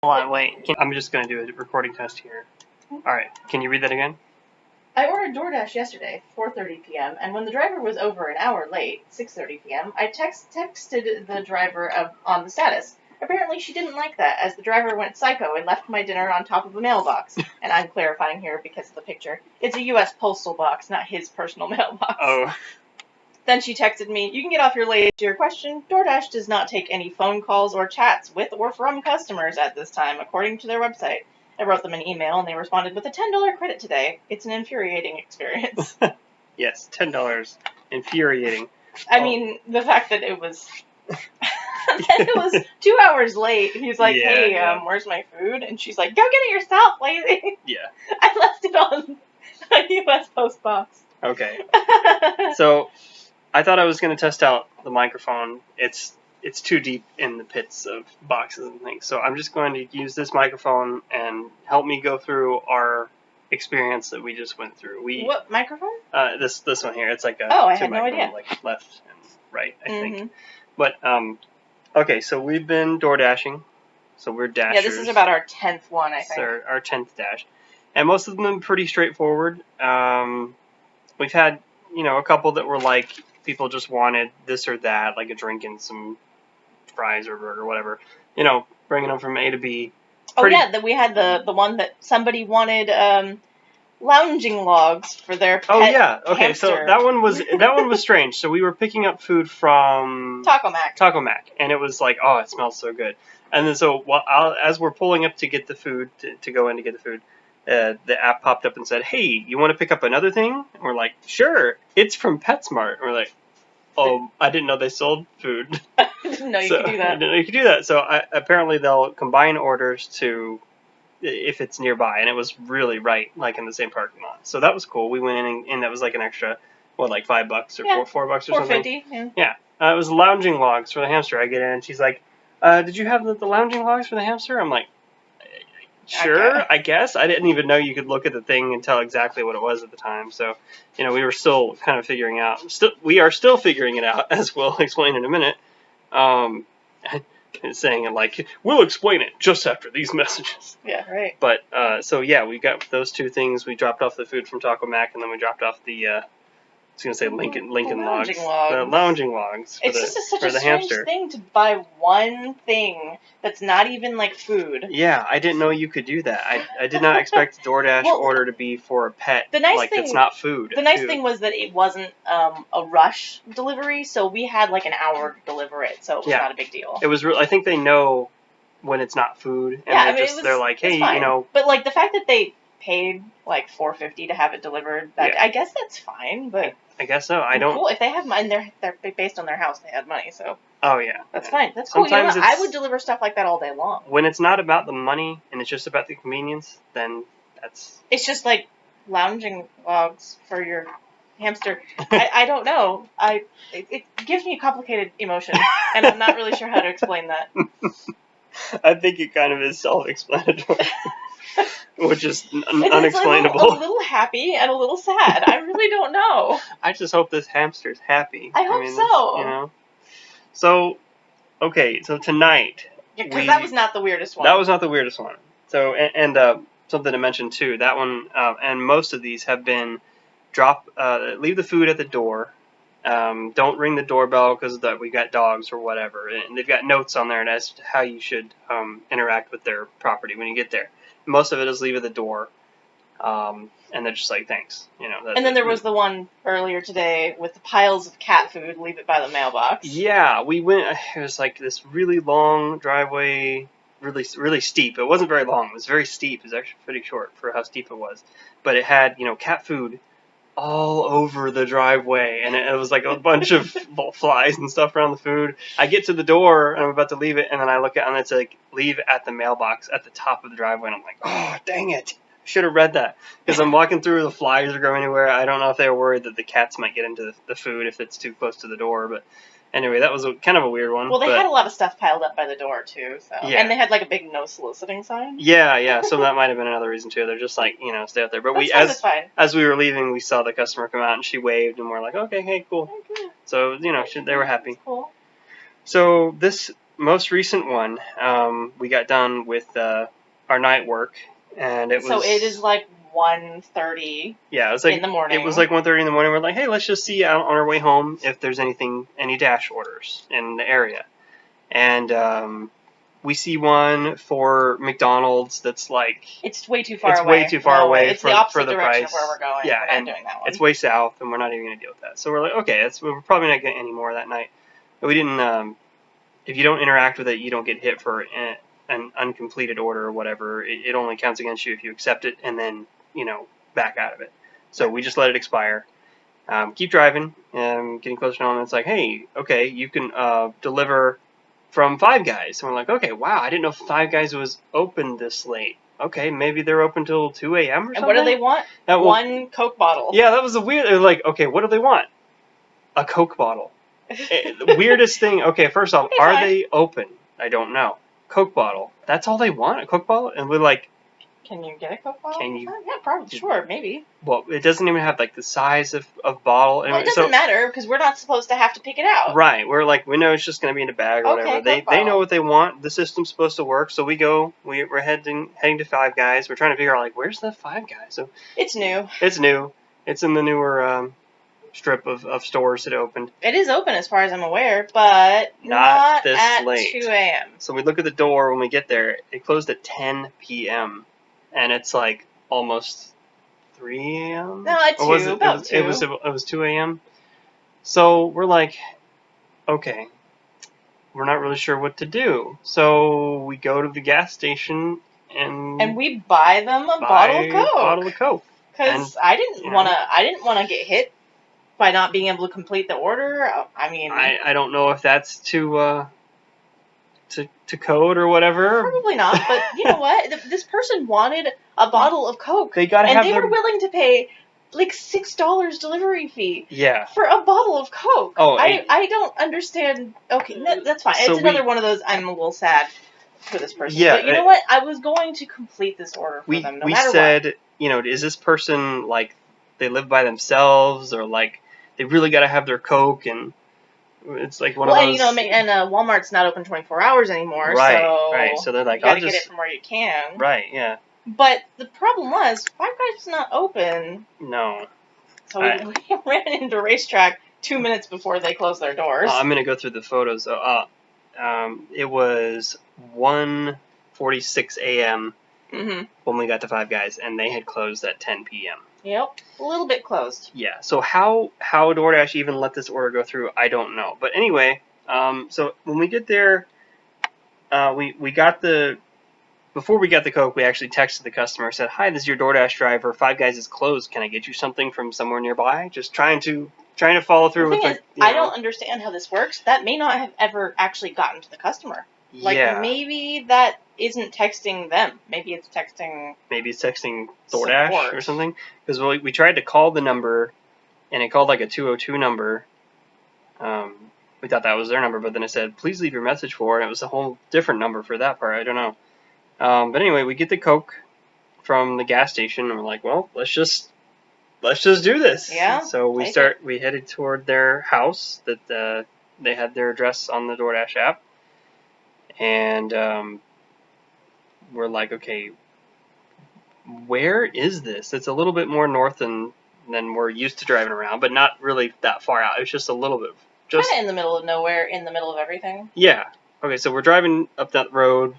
Hold on, wait. I'm just going to do a recording test here. Alright, can you read that again? I ordered DoorDash yesterday, 4:30 p.m., and when the driver was over an hour late, 6:30 p.m., I texted the driver on the status. Apparently she didn't like that, as the driver went psycho and left my dinner on top of a mailbox. And I'm clarifying here because of the picture. It's a U.S. postal box, not his personal mailbox. Oh. Then she texted me, "You can get off your late to your question. DoorDash does not take any phone calls or chats with or from customers at this time, according to their website." I wrote them an email, and they responded with a $10 credit today. It's an infuriating experience. Yes, $10. Infuriating. I mean, the fact that it was... it was 2 hours late. He's like, "Hey, where's my food?" And she's like, "Go get it yourself, lazy." Yeah. I left it on a U.S. post box. Okay. So, I thought I was going to test out the microphone. It's too deep in the pits of boxes and things. So I'm just going to use this microphone and help me go through our experience that we just went through. What microphone? This one here. It's like a I had no idea. Like left and right, I think. But okay, so we've been door dashing. So we're dashers. Yeah, this is about our 10th one, I think. It's our 10th dash, and most of them are pretty straightforward. We've had a couple that were like people just wanted this or that, like a drink and some fries or burger, whatever. Bringing them from A to B. We had the one that somebody wanted lounging logs for their pet Okay. hamster. So that one was strange. So we were picking up food from Taco Mac, and it was like, oh, it smells so good. And then as we're pulling up to get the food to go in to get the food, the app popped up and said, "Hey, you want to pick up another thing?" And we're like, "Sure." It's from PetSmart. And we're like, "Oh, I didn't know they sold food." I didn't know you could do that. I didn't know you could do that. So apparently they'll combine orders to if it's nearby, and it was really right, like in the same parking lot. So that was cool. We went in, and that was like an extra, like $5 or $4 or something. $4.50. Yeah. It was lounging logs for the hamster. I get in, and she's like, "Did you have the lounging logs for the hamster?" I'm like, "Sure, I guess." I didn't even know you could look at the thing and tell exactly what it was at the time. So, we were still kind of figuring out. We are still figuring it out, as we'll explain in a minute. Saying it like, "We'll explain it just after these messages." Yeah, right. But, we got those two things. We dropped off the food from Taco Mac, and then we dropped off the, I was going to say Lincoln logs. The lounging logs for such the a strange hamster. thing to buy one thing that's not even like food. Yeah, I didn't know you could do that. I did not expect DoorDash order to be for a pet. That's not food. The nice thing was that it wasn't a rush delivery, so we had like an hour to deliver it, so it was not a big deal. It was I think they know when it's not food, and they're like, "Hey, But like the fact that they paid like $4.50 to have it delivered, I guess that's fine. But I guess so. I don't. Cool. If they have money, they're based on their house. They had money, so. Oh yeah. That's fine. That's cool. Sometimes I would deliver stuff like that all day long. When it's not about the money and it's just about the convenience, then that's. It's just like lounging logs for your hamster. I don't know. It gives me a complicated emotion, and I'm not really sure how to explain that. I think it kind of is self-explanatory. Which is unexplainable. It's a little happy and a little sad. I really don't know. I just hope this hamster's happy. I hope so. So, okay, so tonight. Because that was not the weirdest one. That was not the weirdest one. So, and something to mention too. That one, and most of these have been leave the food at the door. Don't ring the doorbell because we got dogs or whatever. And they've got notes on there as to how you should interact with their property when you get there. Most of it is leave at the door, and they're just like, "Thanks," And then there was the one earlier today with the piles of cat food. Leave it by the mailbox. Yeah, we went. It was like this really long driveway, really steep. It wasn't very long. It was very steep. It was actually pretty short for how steep it was. But it had cat food all over the driveway, and it was like a bunch of flies and stuff around the food. I get to the door and I'm about to leave it, and then I look at it and it's like, "Leave at the mailbox at the top of the driveway," and I'm like, "Oh, dang it. I should have read that." Because I'm walking through, the flies are going anywhere. I don't know if they were worried that the cats might get into the food if it's too close to the door, but anyway, that was kind of a weird one. Well, they had a lot of stuff piled up by the door, too. So. Yeah. And they had like a big no soliciting sign. Yeah. So that might have been another reason, too. They're just like, stay out there. But that's fine. As we were leaving, we saw the customer come out, and she waved, and we're like, "Okay, hey, cool." Okay. So, they were happy. That's cool. So this most recent one, we got done with our night work, and it was. So it is like 1:30. Yeah, it was like in the morning. It was like 1:30 in the morning. We're like, hey, let's just see out on our way home if there's any Dash orders in the area, and we see one for McDonald's that's like it's way too far away. It's way too far away. It's for, the opposite for the direction price. of where we're going. Yeah, we're not and doing that one. it's way south, and we're not even going to deal with that. So we're like, okay, we're probably not getting any more that night. But we didn't. If you don't interact with it, you don't get hit for an uncompleted order or whatever. It only counts against you if you accept it and then back out of it. So we just let it expire. Keep driving, getting closer to home. And it's like, hey, okay, you can deliver from Five Guys. And we're like, okay, wow, I didn't know Five Guys was open this late. Okay, maybe they're open till 2 a.m. or something. And what do they want? One Coke bottle. Yeah, that was a weird. It was like, okay, what do they want? A Coke bottle. The weirdest thing. Okay, first off, Okay, are fine. they open? I don't know. Coke bottle. That's all they want? A Coke bottle? And we're like, can you get a Coke bottle? Can you? Yeah, probably. Sure, maybe. Well, it doesn't even have like the size of bottle. Well, it doesn't matter because we're not supposed to have to pick it out. Right. We're like, we know it's just going to be in a bag or whatever. They know what they want. The system's supposed to work. So we go. We're heading to Five Guys. We're trying to figure out like, where's the Five Guys? So it's new. It's new. It's in the newer strip of stores that opened. It is open as far as I'm aware, but not this at late. 2 a.m. So we look at the door when we get there. It closed at 10 p.m. and it's like almost 3 a.m. No, at 2. About 2. It was 2 a.m. So we're like, okay, we're not really sure what to do. So we go to the gas station and we buy them a bottle of Coke. Because I didn't want to get hit by not being able to complete the order. I mean, I don't know if that's to code or whatever. Probably not. But you know what? This person wanted a bottle of Coke. They were willing to pay like $6 delivery fee. Yeah. For a bottle of Coke. Oh, I don't understand. Okay, that's fine. So it's another one of those. I'm a little sad for this person. Yeah. But you know what? I was going to complete this order for them. No matter what. We said, is this person like they live by themselves or like they really got to have their Coke and it's like one of those. And Walmart's not open 24 hours anymore. Right. So they're like, you gotta get it from where you can. Right. Yeah. But the problem was Five Guys was not open. No. So we ran into Racetrack 2 minutes before they closed their doors. I'm gonna go through the photos. It was 1:46 a.m. When we got to Five Guys, and they had closed at 10 p.m. Yep, a little bit closed. Yeah, so how DoorDash even let this order go through, I don't know. But anyway, so when we get there, we got before we got the Coke, we actually texted the customer, said, "Hi, this is your DoorDash driver. Five Guys is closed. Can I get you something from somewhere nearby?" Just trying to follow through with it. I don't understand how this works. That may not have ever actually gotten to the customer. Maybe that isn't texting them. Maybe it's texting DoorDash support. Or something. Because we tried to call the number, and it called like a 202 number. We thought that was their number, but then it said, "Please leave your message for," and it was a whole different number for that part. I don't know. But anyway, we get the Coke from the gas station, and we're like, well, let's just do this. Yeah. So we headed toward their house that they had their address on the DoorDash app. And we're like, okay, where is this? It's a little bit more north than we're used to driving around, but not really that far out. It's just a little bit. Kind of in the middle of nowhere, in the middle of everything. Yeah. Okay, so we're driving up that road,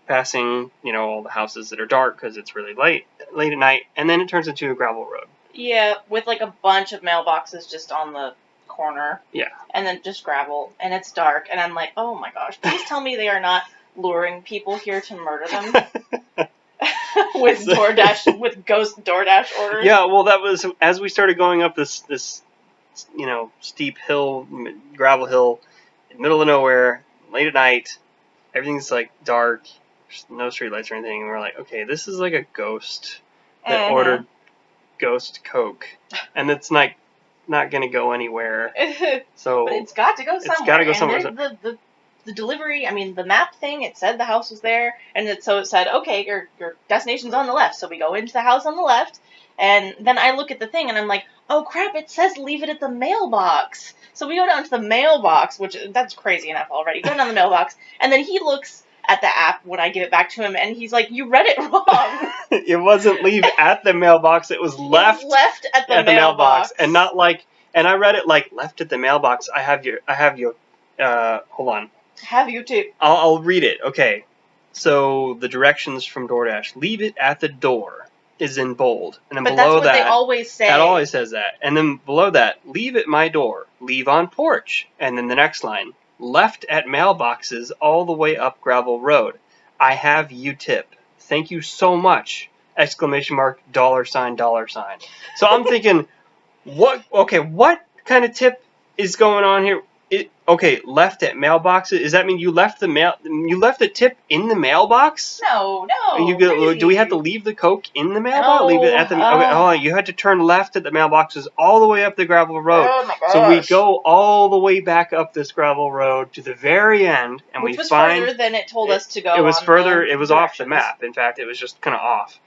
passing, all the houses that are dark because it's really late at night, and then it turns into a gravel road. Yeah, with like a bunch of mailboxes just on the corner. Yeah. And then just gravel, and it's dark, and I'm like, oh my gosh, please tell me they are not luring people here to murder them with DoorDash, with ghost DoorDash orders. Yeah, well, that was as we started going up this steep hill, gravel hill, in the middle of nowhere, late at night. Everything's like dark, there's no streetlights or anything, and we're like, okay, this is like a ghost that ordered ghost Coke, and it's like not gonna go anywhere. So but it's got to go somewhere. It's got to go somewhere. The delivery, I mean, the map thing, it said the house was there, and it said, okay, your destination's on the left. So we go into the house on the left, and then I look at the thing, and I'm like, oh crap, it says leave it at the mailbox. So we go down to the mailbox, which that's crazy enough already. Go down the mailbox, and then he looks at the app when I give it back to him, and he's like, you read it wrong. It wasn't leave at the mailbox. It was left, At the mailbox. and not like. And I read it like left at the mailbox. I have your. Hold on. Have you too? I'll read it. Okay. So the directions from DoorDash: leave it at the door is in bold, and then But below that's what that, they always say. that always says that, and then below that, leave at my door, leave on porch, and then the next line, left at mailboxes all the way up gravel road. I have you tip. Thank you so much! Exclamation mark, dollar sign, dollar sign. So I'm thinking, what kind of tip is going on here? Okay, left at mailboxes. Does that mean you left the tip in the mailbox? No. Do we have to leave the Coke in the mailbox? No, Leave it at the. Okay, hold on. You had to turn left at the mailboxes all the way up the gravel road. Oh my gosh. So we go all the way back up this gravel road to the very end, and Which we was find further than it told us to go. it was on further. the It was off the directions. map. In fact, it was just kind of off.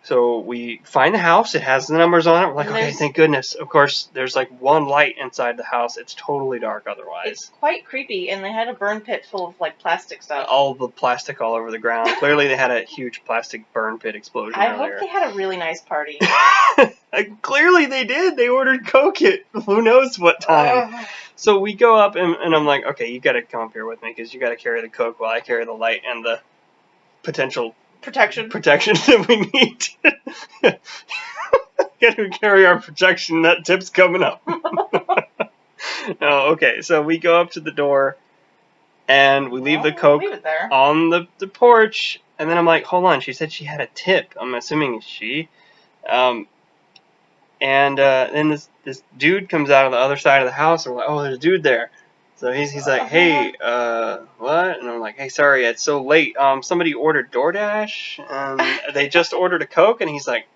So we find the house. It has the numbers on it. We're like, And okay, there's- thank goodness. Of course, there's like one light inside the house. It's totally dark otherwise. It's quite creepy, and they had a burn pit full of like plastic stuff. All the plastic all over the ground. Clearly, they had a huge plastic burn pit explosion I earlier. hope they had a really nice party. Clearly, they did. They ordered Coke at who knows what time. Ugh. So we go up, and I'm like, okay, you got to come up here with me because you got to carry the Coke while I carry the light and the potential Protection. that we need. Got to carry our protection. That tip's coming up. Oh, okay. So we go up to the door, and we leave the Coke Leave it there. on the porch, and then I'm like, hold on. She said she had a tip. I'm assuming it's she. And then this dude comes out of the other side of the house, and we're like, oh, there's a dude there. So he's like, hey, what? And I'm like, hey, sorry, it's so late. Somebody ordered DoorDash, and they just ordered a Coke, and he's like,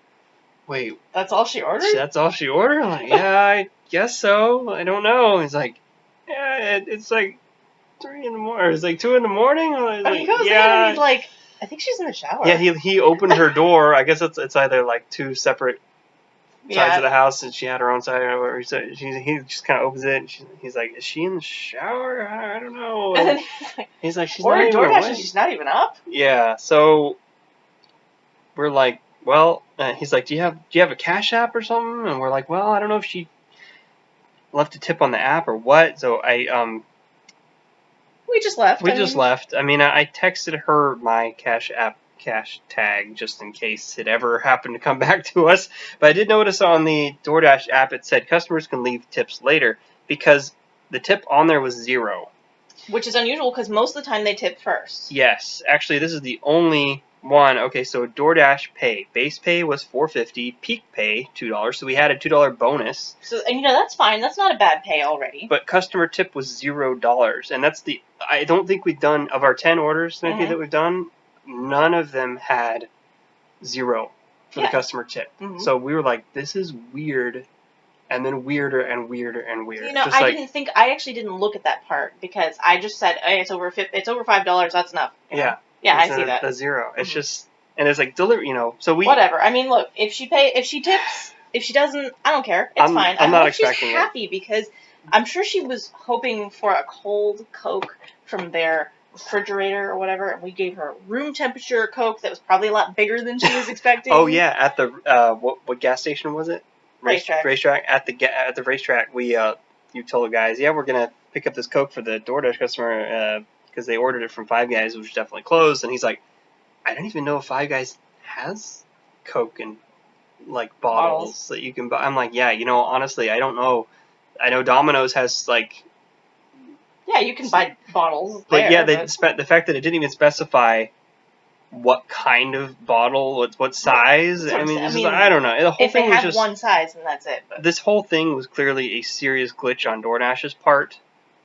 wait, That's all she ordered? that's all she ordered? I'm like, yeah, I guess so. I don't know. He's like, yeah, it's like 3 in the morning. It's like 2 in the morning. I was But like, he goes in yeah. and he's like, I think she's in the shower. Yeah, he opened her door. I guess it's either like 2 separate sides of the house, and she had her own side. Or he just kind of opens it, and he's like, is she in the shower? I don't know. And then He's like, she's ordered not even DoorDash awake. and she's not even up? Yeah, so we're like, well, he's like, do you have a Cash App or something? And we're like, well, I don't know if she left a tip on the app or what. So We just left. we just left. I mean, I texted her my Cash App cash tag just in case it ever happened to come back to us. But I did notice on the DoorDash app it said customers can leave tips later because the tip on there was 0. Which is unusual because most of the time they tip first. Yes, actually, this is the only one. Okay, so DoorDash pay. Base pay was $4.50. Peak pay $2. So we had a $2 bonus. So, and that's fine. That's not a bad pay already. But customer tip was $0, and that's I don't think we've done of our 10 orders that we've done. None of them had 0 for the customer tip. Mm-hmm. So we were like, this is weird, and then weirder and weirder and weirder. Just I actually didn't look at that part because I just said, hey, it's over $5. That's enough. Yeah. Yeah, I see that. The 0. It's Mhm. just, and it's like deliver. So we whatever. I mean, look, if she tips, if she doesn't, I don't care. It's fine. I'm not hope expecting she's it. happy because I'm sure she was hoping for a cold Coke from their refrigerator or whatever, and we gave her room temperature Coke that was probably a lot bigger than she was expecting. Oh yeah, at the what gas station was it? Racetrack. At the racetrack, you told the guys, yeah, we're gonna pick up this Coke for the DoorDash customer because they ordered it from Five Guys, which is definitely closed. And he's like, I don't even know if Five Guys has Coke in like bottles that you can buy. I'm like, yeah, honestly, I don't know. I know Domino's has like. Yeah, you can buy bottles. But the fact that it didn't even specify what kind of bottle, what size. I mean, I don't know. The whole if thing it was had just one size, then that's it. But. This whole thing was clearly a serious glitch on DoorDash's part,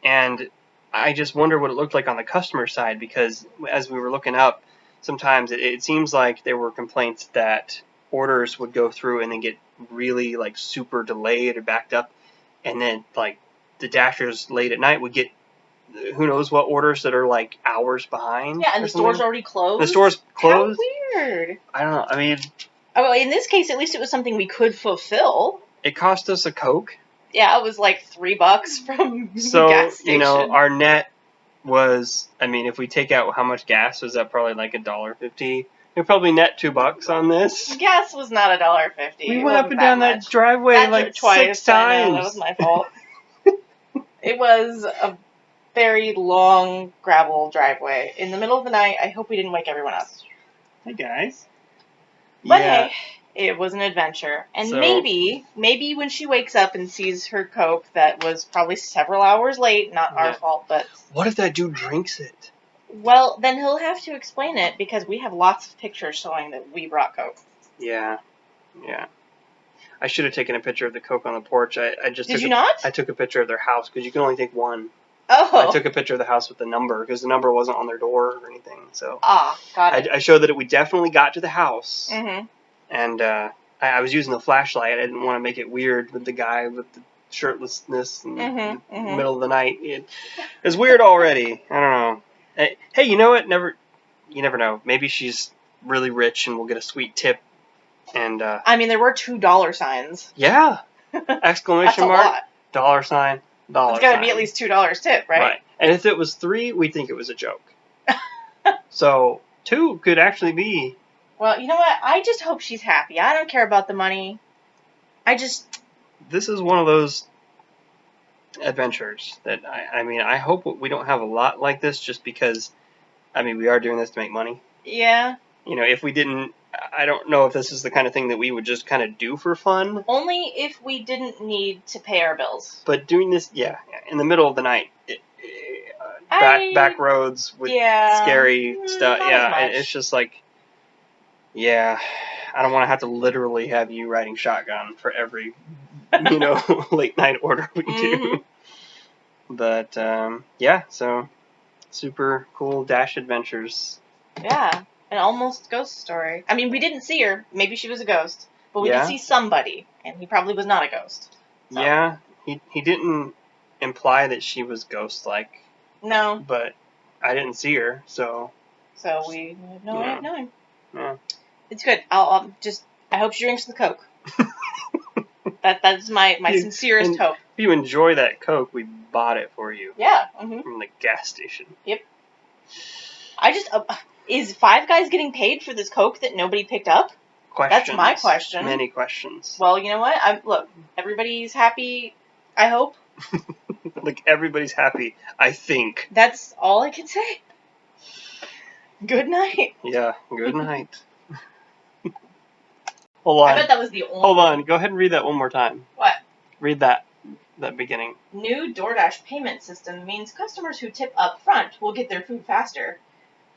and I just wonder what it looked like on the customer side because as we were looking up, sometimes it seems like there were complaints that orders would go through and then get really like super delayed or backed up, and then like the Dashers late at night would get who knows what orders that are like hours behind. Yeah, and the store's already closed. The store's closed. How weird. I don't know. I mean, well, in this case, at least it was something we could fulfill. it cost us a Coke. Yeah, it was like $3 from the So, gas station. our net was, if we take out how much gas was, that probably like $1.50. We probably net $2 on this. Gas was not $1.50. We went up and down that driveway like twice. 6 times. I know, that was my fault. It was a very long gravel driveway in the middle of the night. I hope we didn't wake everyone up. Hey guys. But hey, it was an adventure. And So- maybe when she wakes up and sees her Coke that was probably several hours late, not our Yeah. fault, but... What if that dude drinks it? Well, then he'll have to explain it because we have lots of pictures showing that we brought Coke. Yeah. I should have taken a picture of the Coke on the porch. Did you not? I took a picture of their house because you can only take one. Oh. I took a picture of the house with the number because the number wasn't on their door or anything. So Got it. I showed that we definitely got to the house. Mm-hmm. And I was using the flashlight. I didn't want to make it weird with the guy with the shirtlessness in the middle of the night. It was weird already. I don't know. Hey, you know what? You never know. Maybe she's really rich and we'll get a sweet tip. And there were $2 signs. yeah, exclamation That's a mark, lot. dollar sign, dollar. It's got to be at least $2 tip, right? Right. And if it was 3, we'd think it was a joke. So 2 could actually be. Well, you know what? I just hope she's happy. I don't care about the money. This is one of those adventures that I hope we don't have a lot like this just because, we are doing this to make money. Yeah. If we didn't, I don't know if this is the kind of thing that we would just kind of do for fun. Only if we didn't need to pay our bills. But doing this, in the middle of the night, back roads with scary stuff. It's just like, I don't want to have to literally have you riding shotgun for every, late night order we do. But so super cool Dash adventures. Yeah. An almost ghost story. We didn't see her. Maybe she was a ghost. But we did see somebody, and he probably was not a ghost. So. Yeah, he didn't imply that she was ghost-like. No. But I didn't see her, so... So we have no way of knowing. Yeah. It's good. I hope she drinks the Coke. That's my sincerest hope. If you enjoy that Coke, we bought it for you. Yeah. From the gas station. Yep. Is Five Guys getting paid for this Coke that nobody picked up? Questions. That's my question. Many questions. Well, you know what? Look, everybody's happy, I hope. Like, everybody's happy, I think. That's all I can say. Good night. Yeah, good night. Hold on. I bet that was the only... Hold on, go ahead and read that one more time. What? Read that beginning. New DoorDash payment system means customers who tip up front will get their food faster.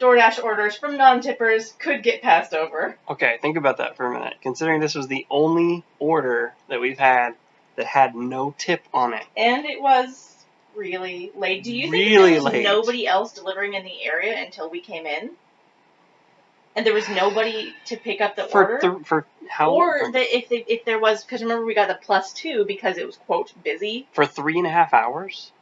DoorDash orders from non-tippers could get passed over. Okay, think about that for a minute. Considering this was the only order that we've had that had no tip on it. And it was really late. Do you think really there was late. Nobody else delivering in the area until we came in? And there was nobody to pick up the order? For how long? Or if there was, because remember we got the +2 because it was, quote, busy. For 3.5 hours?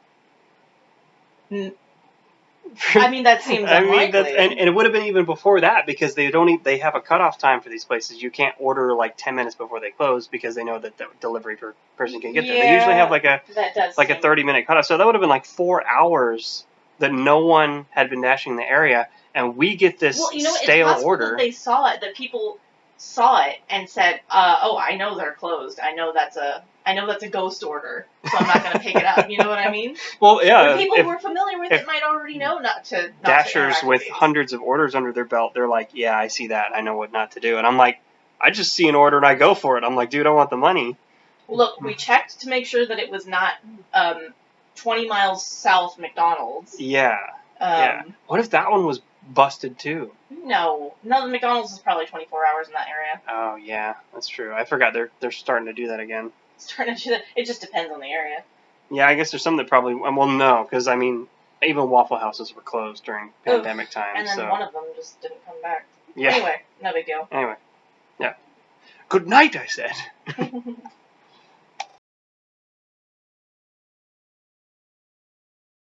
That seems unlikely. And it would have been even before that because they have a cutoff time for these places. You can't order like 10 minutes before they close because they know that the delivery person can get there. They usually have like a 30-minute cutoff. So that would have been like 4 hours that no one had been dashing in the area, and we get this stale it's order. That they saw it, that people saw it and said, "Oh, I know they're closed. I know that's a ghost order, so I'm not going to pick it up." You know what I mean? Well, yeah. Or people who are familiar with it might already know not to. Dashers with hundreds of orders under their belt, they're like, "Yeah, I see that. I know what not to do." And I'm like, I just see an order and I go for it. I'm like, dude, I want the money. Look, we checked to make sure that it was not 20 miles south McDonald's. Yeah. What if that one was busted too? No, the McDonald's is probably 24 hours in that area. Oh yeah, that's true. I forgot they're starting to do that again. Starting to do that. It just depends on the area. Yeah, I guess there's some that probably. Well, no, because even Waffle Houses were closed during pandemic times. And then one of them just didn't come back. Yeah. Anyway, no big deal. Anyway, yeah. Good night, I said.